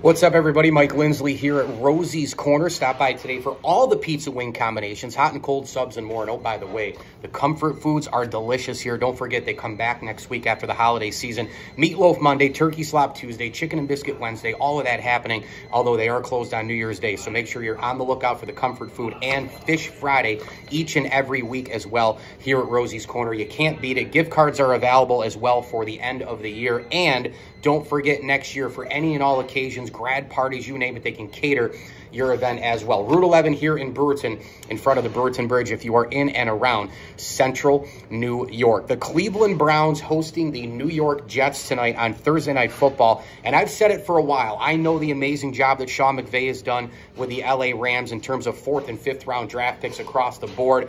What's up, everybody? Mike Lindsley here at Rosie's Corner. Stop by today for all the pizza wing combinations, hot and cold subs and more. And oh, by the way, the comfort foods are delicious here. Don't forget, they come back next week after the holiday season. Meatloaf Monday, Turkey Slop Tuesday, Chicken and Biscuit Wednesday, all of that happening, although they are closed on New Year's Day. So make sure you're on the lookout for the comfort food and Fish Friday each and every week as well here at Rosie's Corner. You can't beat it. Gift cards are available as well for the end of the year. And don't forget, next year, for any and all occasions, grad parties, you name it, they can cater your event as well. Route 11 here in Brewerton, in front of the Brewerton Bridge, if you are in and around Central New York. The Cleveland Browns hosting the New York Jets tonight on Thursday Night Football. And I've said it for a while. I know the amazing job that Sean McVay has done with the LA Rams in terms of 4th and 5th round draft picks across the board.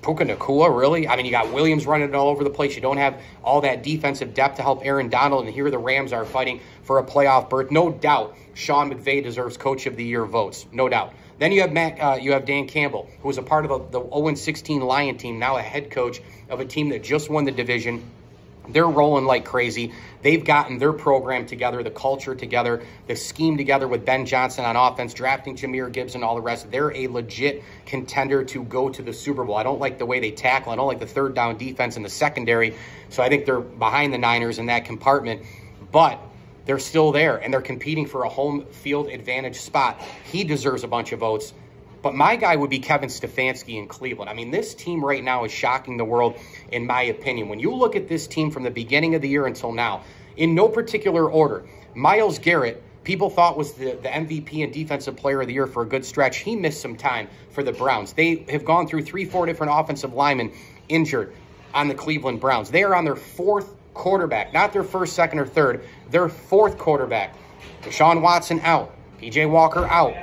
Puka Nacua, really? I mean, you got Williams running it all over the place. You don't have all that defensive depth to help Aaron Donald, and here the Rams are fighting for a playoff berth. No doubt, Sean McVay deserves Coach of the Year votes. No doubt. Then you have Dan Campbell, who was a part of the 0-16 Lion team, now a head coach of a team that just won the division. They're rolling like crazy. They've gotten their program together, the culture together, the scheme together with Ben Johnson on offense, drafting Jahmyr Gibbs and all the rest. They're a legit contender to go to the Super Bowl. I don't like the way they tackle. I don't like the third down defense in the secondary. So I think they're behind the Niners in that compartment. But they're still there, and they're competing for a home field advantage spot. He deserves a bunch of votes. But my guy would be Kevin Stefanski in Cleveland. I mean, this team right now is shocking the world, in my opinion. When you look at this team from the beginning of the year until now, in no particular order, Myles Garrett, people thought was the MVP and Defensive Player of the Year for a good stretch. He missed some time for the Browns. They have gone through 3-4 different offensive linemen injured on the Cleveland Browns. They are on their 4th quarterback, not their 1st, 2nd, or 3rd, their 4th quarterback. Deshaun Watson out. P.J. Walker out.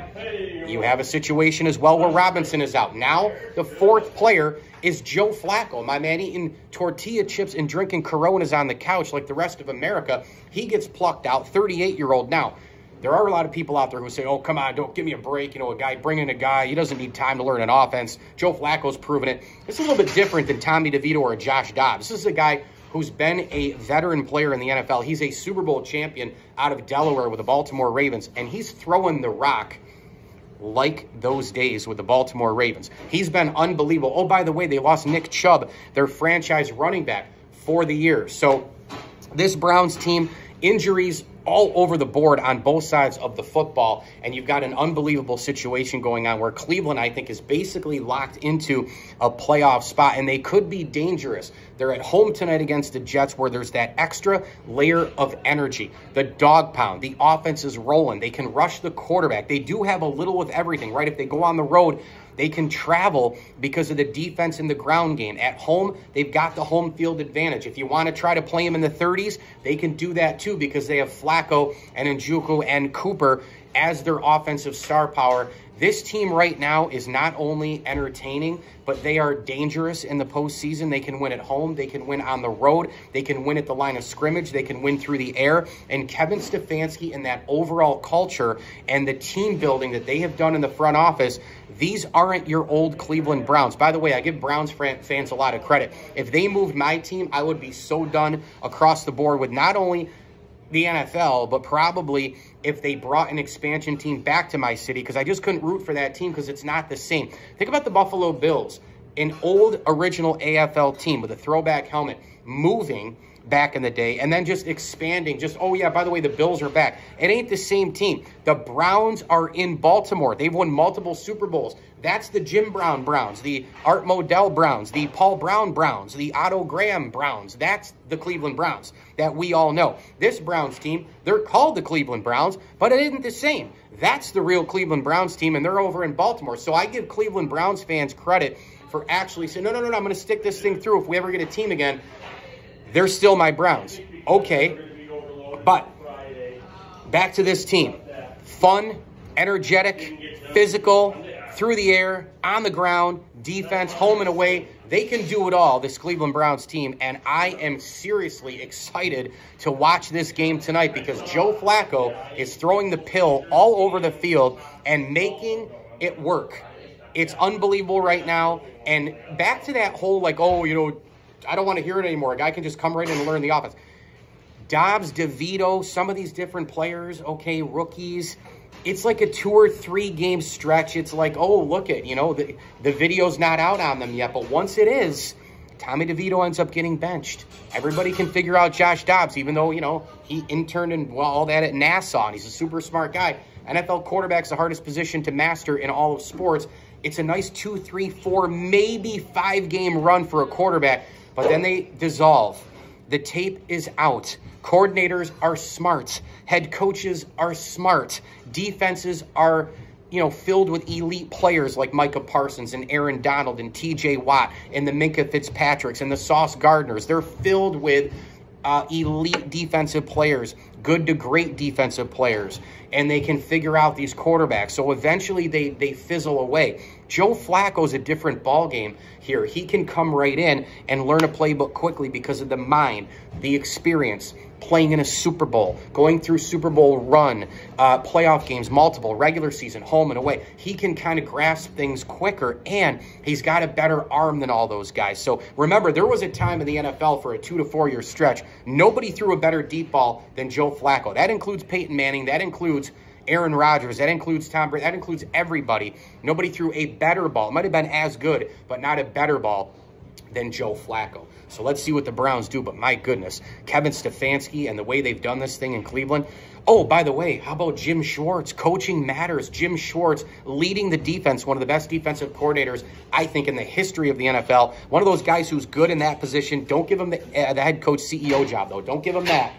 You have a situation as well where Robinson is out. Now, the 4th player is Joe Flacco. My man eating tortilla chips and drinking Coronas on the couch like the rest of America. He gets plucked out, 38-year-old. Now, there are a lot of people out there who say, oh, come on, don't give me a break. You know, bring in a guy. He doesn't need time to learn an offense. Joe Flacco's proven it. This is a little bit different than Tommy DeVito or Josh Dobbs. This is a guy who's been a veteran player in the NFL. He's a Super Bowl champion out of Delaware with the Baltimore Ravens, and he's throwing the rock like those days with the Baltimore Ravens. He's been unbelievable. Oh, by the way, they lost Nick Chubb, their franchise running back, for the year. So this Browns team, injuries all over the board on both sides of the football, and you've got an unbelievable situation going on where Cleveland, I think, is basically locked into a playoff spot, and they could be dangerous. They're at home tonight against the Jets, where there's that extra layer of energy, the dog pound, the offense is rolling, they can rush the quarterback. They do have a little of everything, right? If they go on the road, they can travel because of the defense in the ground game. At home, they've got the home field advantage. If you want to try to play them in the 30s, they can do that too because they have Flacco and Njoku and Cooper as their offensive star power. This team right now is not only entertaining, but they are dangerous in the postseason. They can win at home. They can win on the road. They can win at the line of scrimmage. They can win through the air. And Kevin Stefanski and that overall culture and the team building that they have done in the front office, these aren't your old Cleveland Browns. By the way, I give Browns fans a lot of credit. If they moved my team, I would be so done across the board with not only the NFL, but probably if they brought an expansion team back to my city, because I just couldn't root for that team because it's not the same. Think about the Buffalo Bills, an old original AFL team with a throwback helmet, moving back in the day, and then just expanding, oh yeah, by the way, the Bills are back. It ain't the same team. The Browns are in Baltimore. They've won multiple Super Bowls. That's the Jim Brown Browns, the Art Modell Browns, the Paul Brown Browns, the Otto Graham Browns. That's the Cleveland Browns that we all know. This Browns team, they're called the Cleveland Browns, but it isn't the same. That's the real Cleveland Browns team, and they're over in Baltimore. So I give Cleveland Browns fans credit for actually saying, no, I'm going to stick this thing through. If we ever get a team again, they're still my Browns. Okay, but back to this team. Fun, energetic, physical, through the air, on the ground, defense, home and away. They can do it all, this Cleveland Browns team, and I am seriously excited to watch this game tonight because Joe Flacco is throwing the pill all over the field and making it work. It's unbelievable right now, and back to that whole, I don't want to hear it anymore. A guy can just come right in and learn the offense. Dobbs, DeVito, some of these different players, okay, rookies. It's like a 2 or 3 game stretch. It's like, oh, look at, you know, the video's not out on them yet. But once it is, Tommy DeVito ends up getting benched. Everybody can figure out Josh Dobbs, even though, you know, he interned and all that at Nassau, and he's a super smart guy. NFL quarterback's the hardest position to master in all of sports. It's a nice 2, 3, 4, maybe 5 game run for a quarterback, but then they dissolve. The tape is out. Coordinators are smart. Head coaches are smart. Defenses are, you know, filled with elite players like Micah Parsons and Aaron Donald and TJ Watt and the Minkah Fitzpatricks and the Sauce Gardners. They're filled with elite defensive players, good to great defensive players, and they can figure out these quarterbacks. So eventually they fizzle away. Joe Flacco's a different ballgame here. He can come right in and learn a playbook quickly because of the mind, the experience, playing in a Super Bowl, going through Super Bowl run, playoff games, multiple, regular season, home and away. He can kind of grasp things quicker, and he's got a better arm than all those guys. So remember, there was a time in the NFL for a 2 to 4 year stretch, nobody threw a better deep ball than Joe Flacco. That includes Peyton Manning. That includes Aaron Rodgers. That includes Tom Brady. That includes everybody. Nobody threw a better ball. It might have been as good, but not a better ball than Joe Flacco. So let's see what the Browns do. But my goodness, Kevin Stefanski and the way they've done this thing in Cleveland. Oh, by the way, how about Jim Schwartz? Coaching matters. Jim Schwartz leading the defense, one of the best defensive coordinators, I think, in the history of the NFL. One of those guys who's good in that position. Don't give him the head coach CEO job, though. Don't give him that.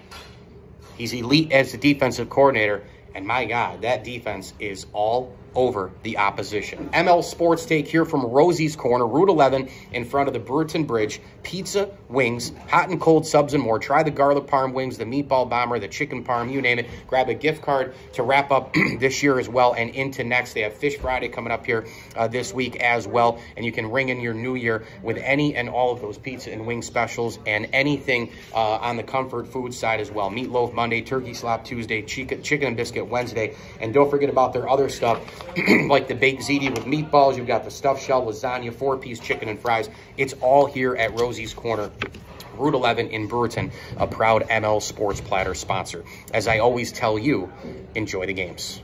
He's elite as the defensive coordinator. And my God, that defense is all over the opposition. ML Sports Take here from Rosie's Corner, Route 11, in front of the Brewerton Bridge. Pizza, wings, hot and cold subs, and more. Try the garlic parm wings, the meatball bomber, the chicken parm, you name it. Grab a gift card to wrap up this year as well and into next. They have Fish Friday coming up here this week as well. And you can ring in your new year with any and all of those pizza and wing specials and anything on the comfort food side as well. Meatloaf Monday, Turkey Slop Tuesday, chicken and biscuit Wednesday. And don't forget about their other stuff like the baked ziti with meatballs. You've got the stuffed shell lasagna, 4-piece chicken and fries. It's all here at Rosie's Corner, Route 11 in Brewerton, a proud ML Sports Platter sponsor. As I always tell you, enjoy the games.